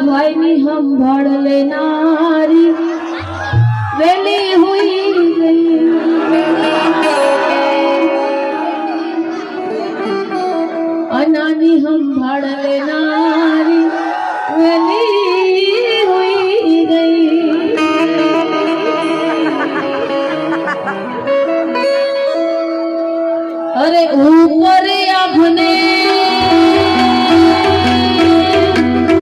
भाई नी हम भर लेनारी वेली हुई गई। अनानी हम भर लेनारी वेली हुई गई। अरे ऊपर